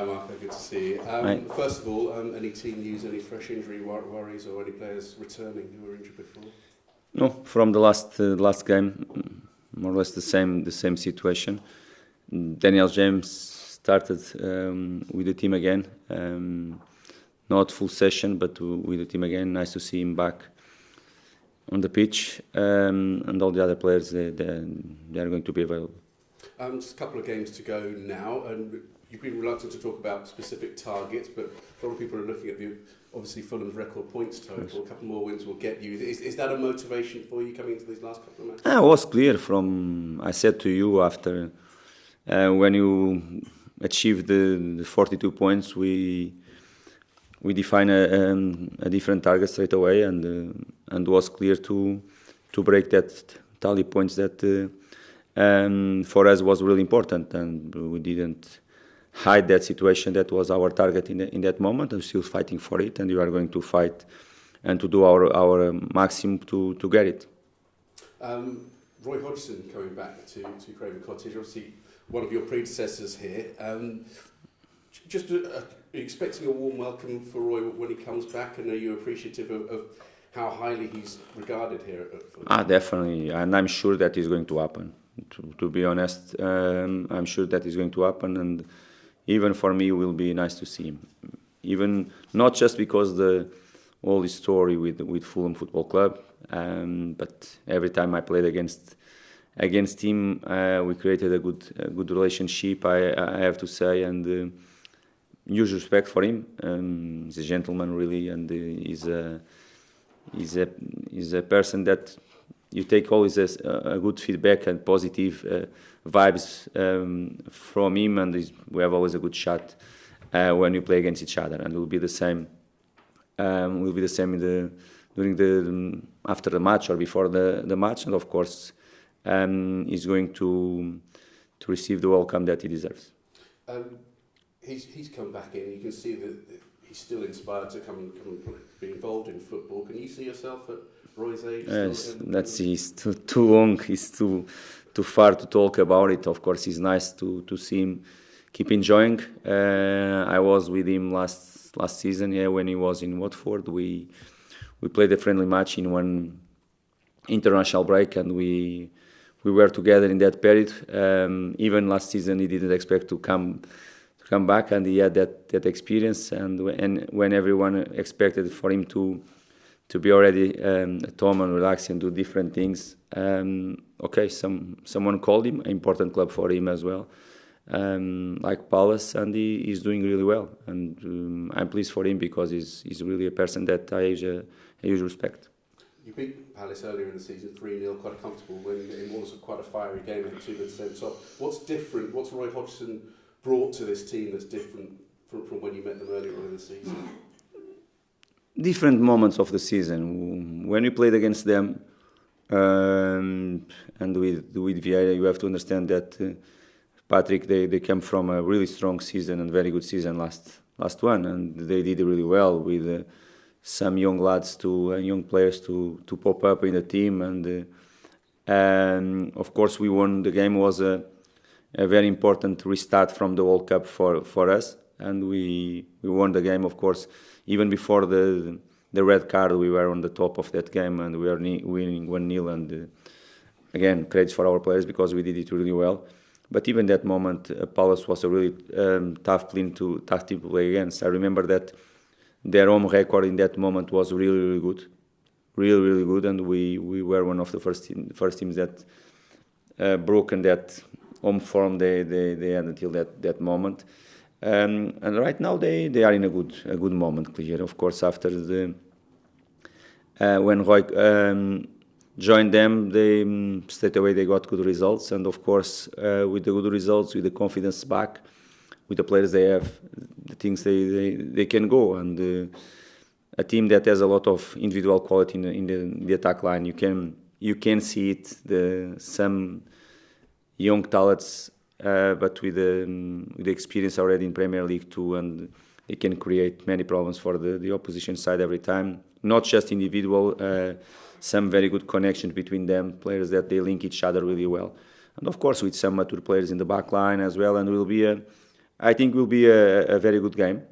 Hi Marco, good to see you. First of all, any team news, any fresh injury worries or any players returning who were injured before? No, from the last game, more or less the same situation. Daniel James started with the team again, not full session, but with the team again. Nice to see him back on the pitch, and all the other players they are going to be available. Just a couple of games to go now, and you've been reluctant to talk about specific targets, but a lot of people are looking at obviously Fulham's record points total. A couple more wins will get you. Is that a motivation for you coming into these last couple of matches? It was clear I said to you after when you achieved the 42 points, we define a different target straight away, and was clear to break that tally points that for us was really important, and we didn't hide that situation. That was our target in that moment, and still fighting for it, and we are going to fight and to do our maximum to get it. Roy Hodgson coming back to Craven Cottage, obviously one of your predecessors here. Just are you expecting a warm welcome for Roy when he comes back, and are you appreciative of how highly he's regarded here at Fulham? Definitely, and I'm sure that is going to happen. To be honest, I'm sure that is going to happen, and even for me, it will be nice to see him. Even not just because all his story with Fulham Football Club, but every time I played against him, we created a good relationship. I have to say, and huge respect for him. He's a gentleman, really, and he's a person that you take always a good feedback and positive vibes from him, and we have always a good chat when we play against each other, and it will be the same. Will be the same after the match or before the match, and of course, he's going to receive the welcome that he deserves. He's come back in. You can see that he's still inspired to come and be involved in football. Can you see yourself at Roy's age? Yes, let's see. He's too long. He's too far to talk about it. Of course, it's nice to see him keep enjoying. I was with him last season, when he was in Watford. We played a friendly match in one international break, and we were together in that period. Even last season, he didn't expect to come back, and he had that experience. And when everyone expected for him to be already at home and relax and do different things, someone called him, an important club for him as well, like Palace, and he's doing really well. And I'm pleased for him because he's really a person that I use respect. You beat Palace earlier in the season 3-0, quite a comfortable win. It was quite a fiery game, had 2 minutes at the top. What's different? What's Roy Hodgson brought to this team that's different from when you met them earlier in the season? Different moments of the season. When we played against them, and with Vieira, you have to understand that Patrick, they came from a really strong season and very good season last one, and they did really well with some young lads young players to pop up in the team, and of course we won. The game was a very important restart from the World Cup for us, and we won the game. Of course, even before the red card, we were on the top of that game, and we were winning 1-0. And again, credits for our players because we did it really well. But even that moment, Palace was a really tough team to play against. I remember that their home record in that moment was really good, really good, and we were one of the first teams that broken that home form they had until that moment. And right now they are in a good moment. Clear, of course, after when Roy joined them, they straight away they got good results, and of course with the good results, with the confidence back, with the players they have, the things they can go, and a team that has a lot of individual quality in the attack line. You can see it. Some young talents. But with the experience already in Premier League too, and they can create many problems for the opposition side every time. Not just individual, some very good connections between them, players that they link each other really well. And of course with some mature players in the back line as well, and will be I think it will be a very good game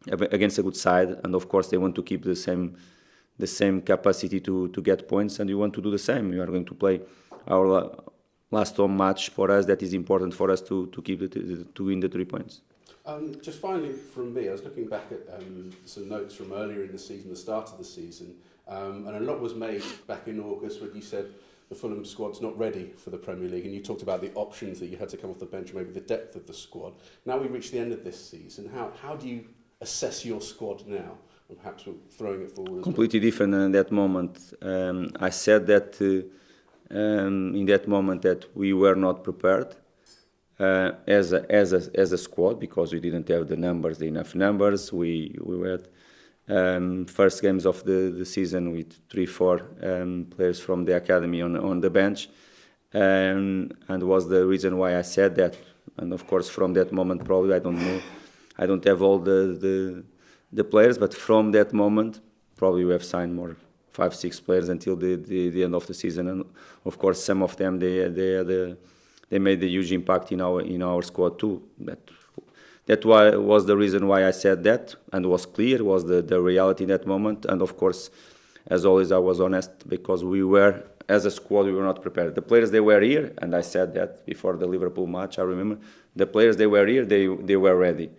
against a good side, and of course they want to keep the same capacity to get points, and we want to do the same. We are going to play our last home match for us. That is important for us to keep to win the 3 points. Just finally from me, I was looking back at some notes from earlier in the season, the start of the season, and a lot was made back in August when you said the Fulham squad's not ready for the Premier League, and you talked about the options that you had to come off the bench, maybe the depth of the squad. Now we've reached the end of this season. How do you assess your squad now? And perhaps we're throwing it forward. Completely different in that moment. I said that in that moment that we were not prepared as a squad because we didn't have enough numbers. We were first games of the season with 3-4 players from the academy on the bench, and was the reason why I said that. And of course, from that moment, probably I don't know. I don't have all the players, but from that moment, probably we have signed more 5-6 players until the end of the season, and of course some of them they made a huge impact in our squad too. That was the reason why I said that, and was clear, was the reality in that moment. And of course, as always, I was honest because we were, as a squad, we were not prepared. The players, they were here, and I said that before the Liverpool match, I remember. The players, they were here, they were ready.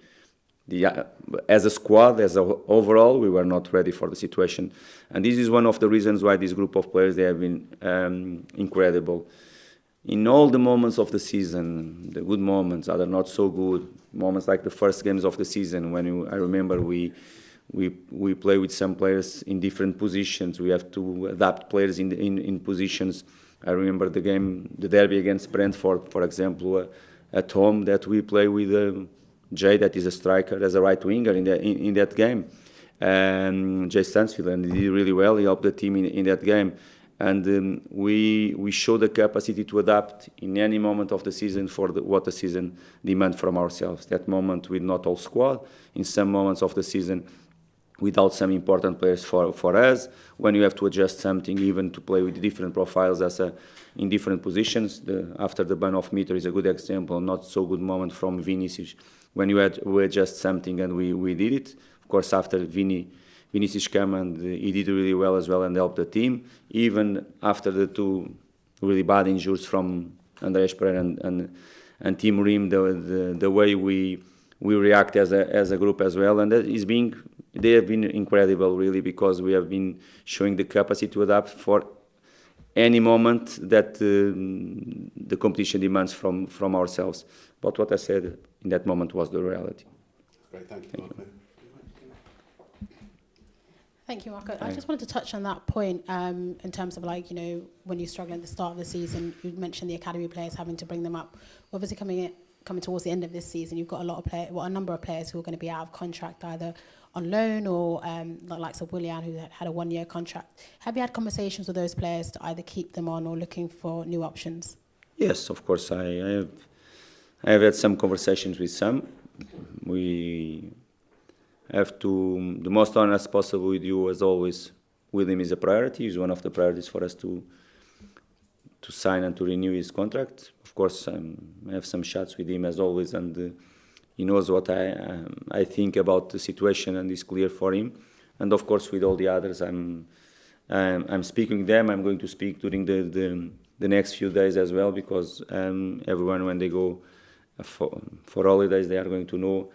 As a squad, overall, we were not ready for the situation. And this is one of the reasons why this group of players, they have been incredible. In all the moments of the season, the good moments, other not so good, moments like the first games of the season, when I remember we play with some players in different positions. We have to adapt players in positions. I remember the derby against Brentford, for example, at home, that we play with Jay, that is a striker, as a right winger in that game. Jay Stansfield, and he did really well. He helped the team in that game. And we show the capacity to adapt in any moment of the season for what the season demands from ourselves. That moment with not all squad, in some moments of the season without some important players for us, when you have to adjust something, even to play with different profiles in different positions. After the ban of Mitrović is a good example, not so good moment from Vinicius, when we adjust something, and we did it. Of course, after Vinicius came, and he did really well as well and helped the team. Even after the 2 really bad injuries from Andreas Pereira and Team Rim, the way we react as a group as well, and they have been incredible really, because we have been showing the capacity to adapt for any moment that the competition demands from ourselves. But what I said in that moment was the reality. Great, thank you, Marco. Thank you, Marco. I just wanted to touch on that point in terms of, like, when you struggle at the start of the season, you mentioned the academy players having to bring them up. Obviously, coming towards the end of this season, you've got a number of players who are going to be out of contract, either on loan or the likes of Willian, who had a 1-year contract. Have you had conversations with those players to either keep them on or looking for new options? Yes, of course. I have had some conversations with some. We have to the most honest possible with you, as always. William is a priority. He's one of the priorities for us to sign and to renew his contract. Of course, I have some chats with him as always, and he knows what I think about the situation, and it's clear for him. And of course, with all the others, I'm speaking with them. I'm going to speak during the next few days as well, because everyone, when they go for holidays, they are going to know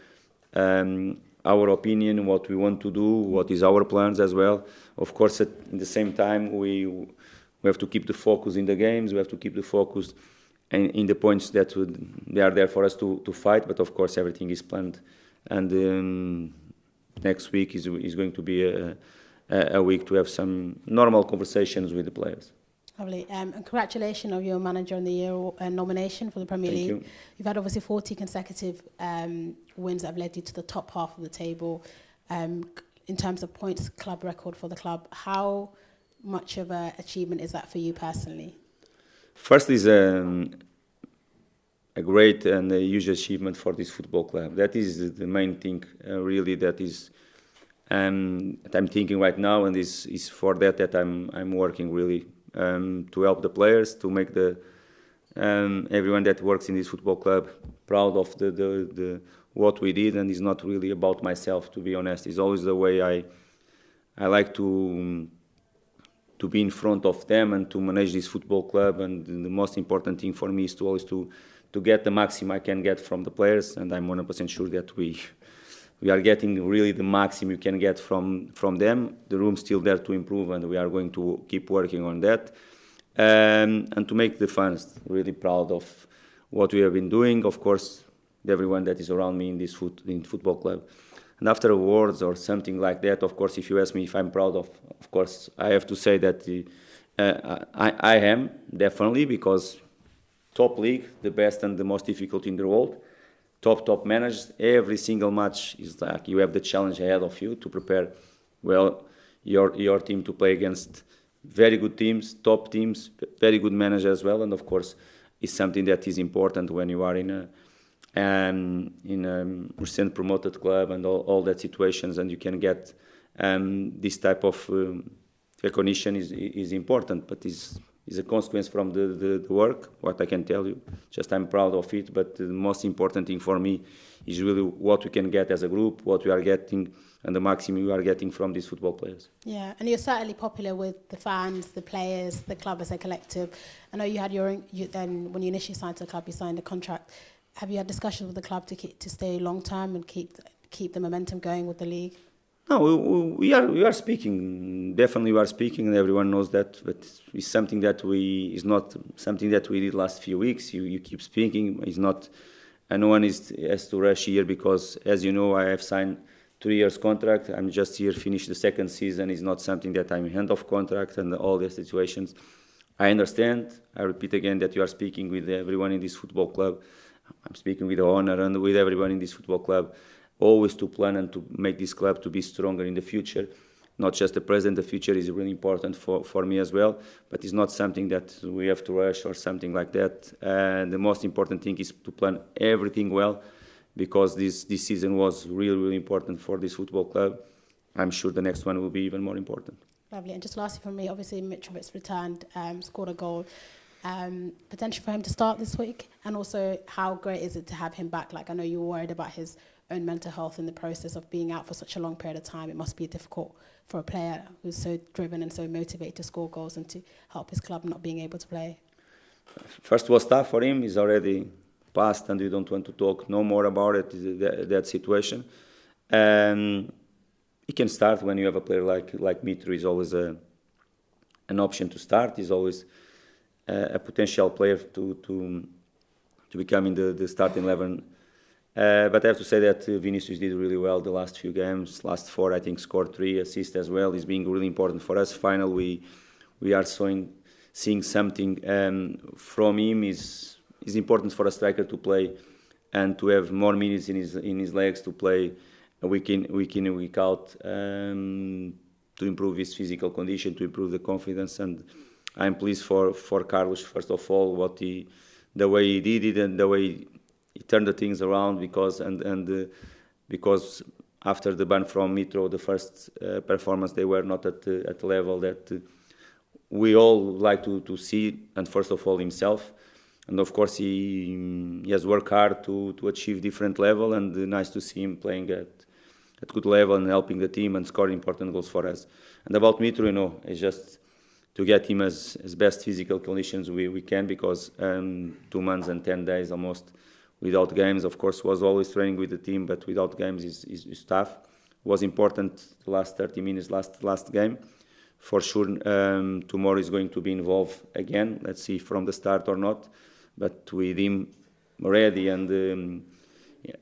our opinion, what we want to do, what is our plans as well. Of course, at the same time, we have to keep the focus in the games. We have to keep the focus in the points that they are there for us to fight. But of course, everything is planned. And next week is going to be a week to have some normal conversations with the players. Lovely. And congratulations on your Manager of the Year nomination for the Premier League. Thank you. You've had obviously 40 consecutive wins that have led you to the top half of the table. In terms of points club record for the club, how much of an achievement is that for you personally? First is a great and a huge achievement for this football club. That is the main thing, really, that is that I'm thinking right now, and is for that I'm working really. To help the players, to make everyone that works in this football club proud of what we did, and it's not really about myself, to be honest. It's always the way I like to be in front of them and to manage this football club, and the most important thing for me is to always to get the maximum I can get from the players, and I'm 100% sure that we are getting really the maximum you can get from them. The room's still there to improve, and we are going to keep working on that, and to make the fans really proud of what we have been doing. Of course, everyone that is around me in this football club. And after awards or something like that, of course, if you ask me if I'm proud of course, I have to say that I am, definitely, because top league, the best and the most difficult in the world, top managed. Every single match is like you have the challenge ahead of you to prepare well your team to play against very good teams, top teams, very good manager as well. And of course, it's something that is important when you are in a recent promoted club and all that situations, and you can get this type of recognition is important, but is a consequence from the work, what I can tell you. Just I'm proud of it, but the most important thing for me is really what we can get as a group, what we are getting, and the maximum we are getting from these football players. Yeah, and you're certainly popular with the fans, the players, the club as a collective. I know you had then when you initially signed to the club, you signed a contract. Have you had discussions with the club to stay long term and keep the momentum going with the league? No, we are speaking. Definitely, we are speaking, and everyone knows that. But it's something that is not something that we did last few weeks. You keep speaking. It's not, and no one has to rush here because, as you know, I have signed 3 years contract. I'm just here finish the second season. It's not something that I'm hand of contract and all the situations. I understand. I repeat again that you are speaking with everyone in this football club. I'm speaking with the owner and with everyone in this football club, always to plan and to make this club to be stronger in the future. Not just the present, the future is really important for me as well, but it's not something that we have to rush or something like that. And the most important thing is to plan everything well, because this season was really, really important for this football club. I'm sure the next one will be even more important. Lovely. And just lastly from me, obviously Mitrović returned, scored a goal. Potential for him to start this week, and also how great is it to have him back? Like, I know you were worried about his own mental health in the process of being out for such a long period of time. It must be difficult for a player who's so driven and so motivated to score goals and to help his club not being able to play. First was tough for him. He's already passed, and we don't want to talk no more about it. That situation. He can start when you have a player like Mitrović. Is always an option to start. He's always a potential player to become in the starting 11. But I have to say that Vinicius did really well the last few games. Last 4, I think, scored 3 assists as well. It's being really important for us. Finally, we are seeing something from him. Is important for a striker to play and to have more minutes in his legs to play week in, week out, to improve his physical condition, to improve the confidence. And I'm pleased for Carlos, first of all, the way he did it and the way he turned the things around, because after the ban from Mitro, the first performance, they were not at the level that we all like to see, and first of all himself. And of course he has worked hard to achieve different level, and nice to see him playing at good level and helping the team and scoring important goals for us. And about Mitro, it's just to get him as best physical conditions we can, because 2 months and 10 days almost without games. Of course, was always training with the team, but without games is tough. Was important the last 30 minutes, last game. For sure, tomorrow is going to be involved again. Let's see from the start or not. But with him ready and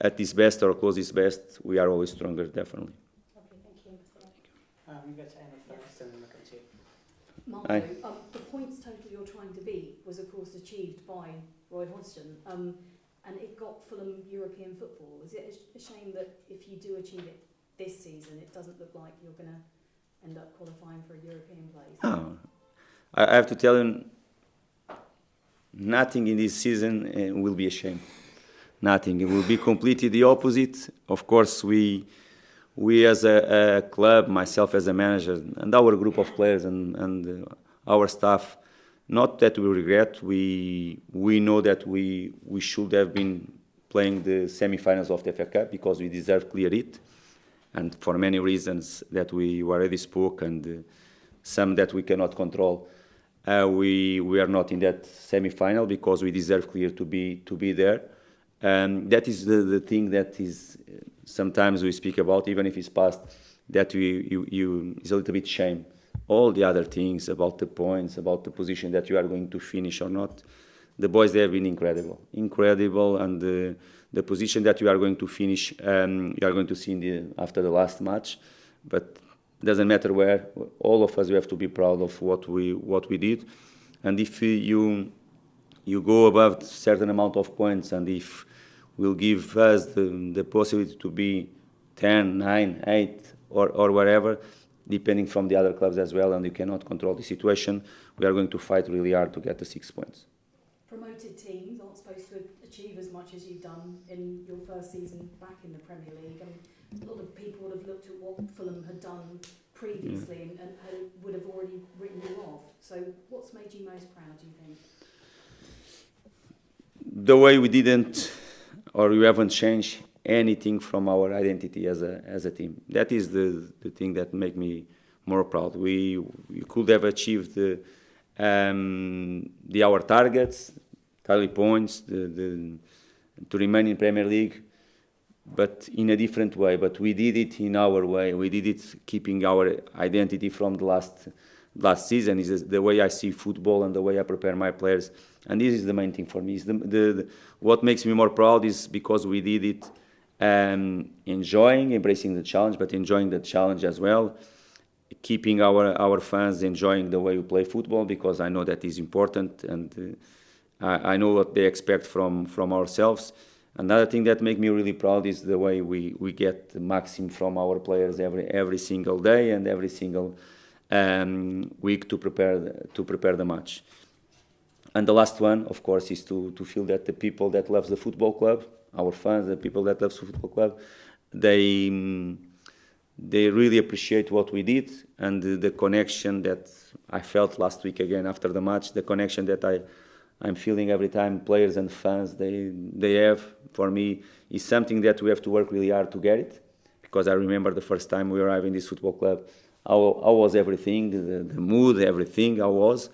at his best or close his best, we are always stronger, definitely. Okay, thank you. You go to Emma first and then look at you. Marco, the points total you're trying to beat was, of course, achieved by Roy Hodgson, and it got Fulham European football. Is it a shame that if you do achieve it this season, it doesn't look like you're going to end up qualifying for a European place? Oh, I have to tell you, nothing in this season will be a shame. Nothing. It will be completely the opposite. Of course, we as a club, myself as a manager, and our group of players and our staff, not that we regret. We know that we should have been playing the semi-finals of the FA Cup because we deserve clear it, and for many reasons that we already spoke, and some that we cannot control. We are not in that semi-final because we deserve clear to be there. That is the thing that is sometimes we speak about, even if it's past, that is a little bit shame. All the other things about the points, about the position that you are going to finish or not, the boys, they have been incredible, and the position that you are going to finish, you are going to see after the last match, but it doesn't matter where. All of us, we have to be proud of what we did, and if you go above a certain amount of points, and if will give us the possibility to be 10, 9, 8, or wherever, depending from the other clubs as well, and you cannot control the situation, we are going to fight really hard to get the 6 points. Promoted teams aren't supposed to achieve as much as you've done in your first season back in the Premier League. I mean, a lot of people would have looked at what Fulham had done previously and would have already written you off. So what's made you most proud, do you think? The way we didn't, or we haven't changed anything from our identity as a team. That is the thing that make me more proud. We could have achieved our targets, tally points, to remain in Premier League, but in a different way. But we did it in our way. We did it keeping our identity from the last season. Is the way I see football and the way I prepare my players. And this is the main thing for me. What makes me more proud is because we did it embracing the challenge, but enjoying the challenge as well. Keeping our fans enjoying the way we play football, because I know that is important, and I know what they expect from ourselves. Another thing that makes me really proud is the way we get the maximum from our players every single day and every single week to prepare the match. And the last one, of course, is to feel that the people that love the football club, our fans, the people that love the football club, they really appreciate what we did, and the connection that I felt last week again after the match, the connection that I'm feeling every time players and fans they have for me is something that we have to work really hard to get it, because I remember the first time we arrived in this football club, how was everything, the mood, everything, how was,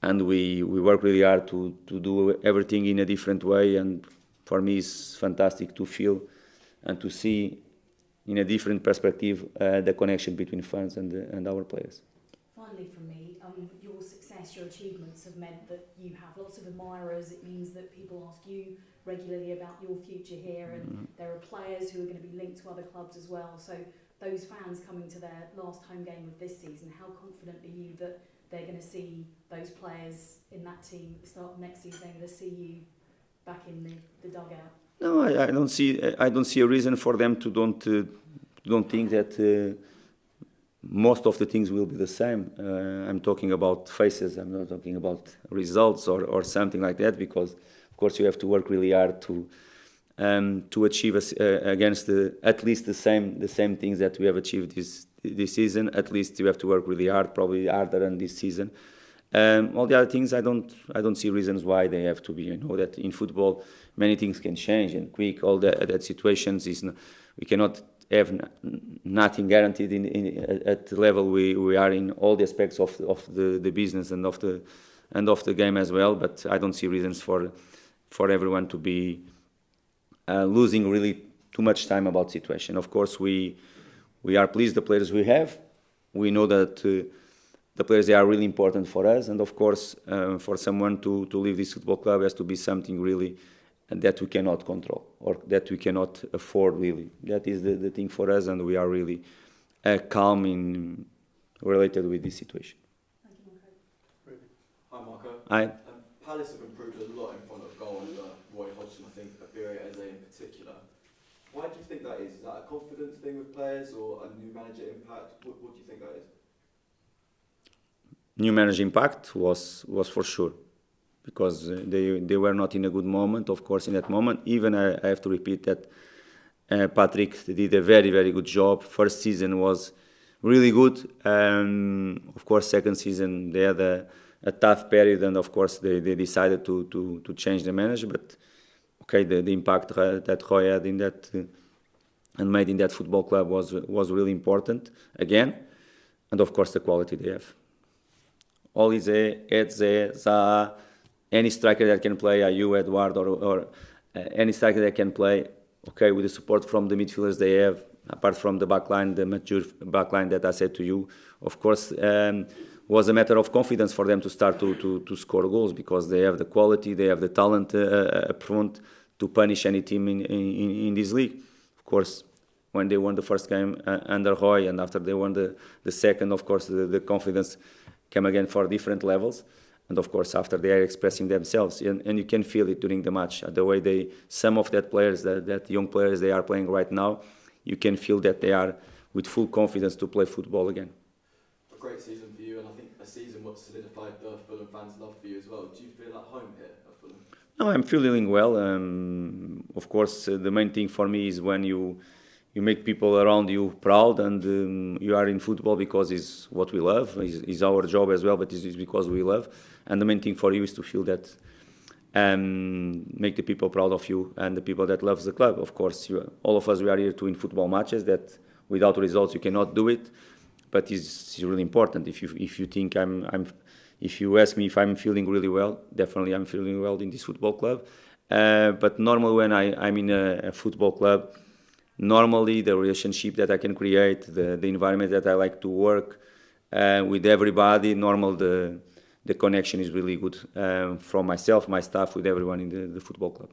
and we work really hard to do everything in a different way, and for me it's fantastic to feel and to see in a different perspective the connection between fans and our players. Finally from me, your success, your achievements have meant that you have lots of admirers. It means that people ask you regularly about your future here, and there are players who are going to be linked to other clubs as well. So those fans coming to their last home game of this season, how confident are you that they're going to see those players in that team at the start of next season? They're going to see you back in the dugout? No, I don't see a reason for them to don't think that most of the things will be the same. I'm talking about faces. I'm not talking about results or something like that, because of course you have to work really hard to achieve against at least the same things that we have achieved this season. At least you have to work really hard, probably harder than this season. All the other things, I don't see reasons why they have to be. You know that in football many things can change and quick. All that situations we cannot have nothing guaranteed at the level we are in all the aspects of the business and of the game as well. But I don't see reasons for everyone to be losing really too much time about situation. Of course, we are pleased the players we have. We know that the players, they are really important for us, and of course, for someone to leave this football club has to be something really that we cannot control or that we cannot afford really. That is the thing for us, and we are really calm in related with this situation. Thank you, Marco. Hi, Marco. Hi. Palace have improved a lot in front of goal under Roy Hodgson, I think, Pereira in particular. Why do you think that is? Is that a confidence thing with players or a new manager impact? What do you think that is? New manager impact was for sure, because they were not in a good moment, of course, in that moment. Even I have to repeat that Patrick did a very, very good job. First season was really good. Of course, second season they had a tough period, and of course they decided to change the manager. But okay, the impact that Roy had in that and made in that football club was really important again, and of course the quality they have. Olise, Edze, Zaha, any striker that can play, Ayew, Edouard, or any striker that can play, okay, with the support from the midfielders they have, apart from the backline, the mature backline that I said to you, of course, was a matter of confidence for them to start to score goals, because they have the quality, they have the talent up front to punish any team in this league. Of course, when they won the first game under Roy, and after they won the second, of course, the confidence came again for different levels. And of course, after they are expressing themselves, and you can feel it during the match, the way some of that players, that young players they are playing right now, you can feel that they are with full confidence to play football again. A great season for you, and I think a season what solidified the Fulham fans' love for you as well. Do you feel at home here at Fulham? No, I'm feeling well. Of course, the main thing for me is when you make people around you proud, and you are in football because it's what we love. It's our job as well, but it's because we love. And the main thing for you is to feel that, make the people proud of you and the people that loves the club. Of course, all of us, we are here to win football matches. That without results you cannot do it, but it's really important. If you think if you ask me if I'm feeling really well, definitely I'm feeling well in this football club. But normally when I'm in a football club, normally the relationship that I can create, the environment that I like to work with everybody, the connection is really good from myself, my staff, with everyone in the football club.